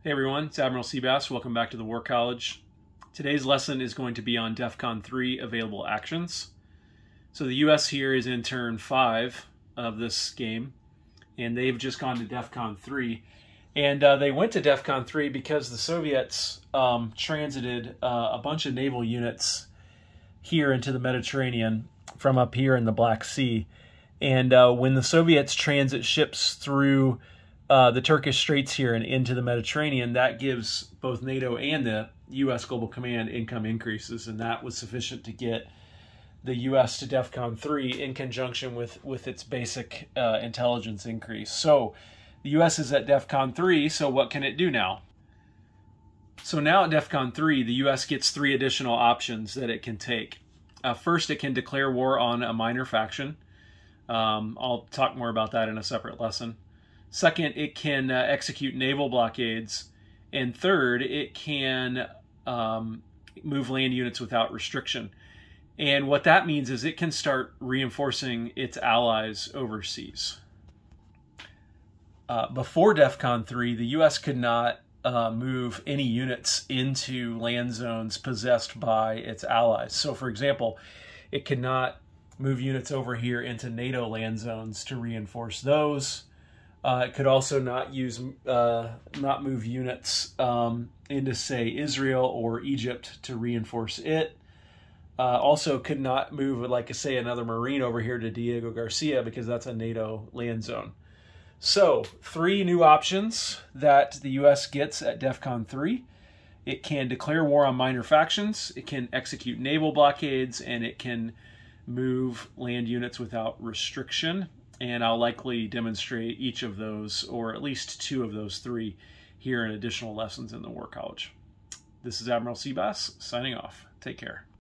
Hey everyone, it's Admiral Seabass. Welcome back to the War College. Today's lesson is going to be on DEFCON 3 available actions. So the US here is in turn 5 of this game, and they've just gone to DEFCON 3. And they went to DEFCON 3 because the Soviets transited a bunch of naval units here into the Mediterranean from up here in the Black Sea. And when the Soviets transit ships through the Turkish Straits here and into the Mediterranean, that gives both NATO and the U.S. Global Command income increases, and that was sufficient to get the U.S. to DEFCON 3 in conjunction with its basic intelligence increase. So the U.S. is at DEFCON 3, so what can it do now? So now at DEFCON 3, the U.S. gets 3 additional options that it can take. First, it can declare war on a minor faction. I'll talk more about that in a separate lesson. Second, it can execute naval blockades. And third, it can move land units without restriction. And what that means is it can start reinforcing its allies overseas. Before DEFCON 3, the U.S. could not move any units into land zones possessed by its allies. So, for example, it could not move units over here into NATO land zones to reinforce those. It could also not move units into, say, Israel or Egypt to reinforce it. Also could not move, like I say, another Marine over here to Diego Garcia because that's a NATO land zone. So, 3 new options that the U.S. gets at DEFCON 3. It can declare war on minor factions, it can execute naval blockades, and it can move land units without restriction. And I'll likely demonstrate each of those, or at least 2 of those 3, here in additional lessons in the War College. This is Admiral Seabass, signing off. Take care.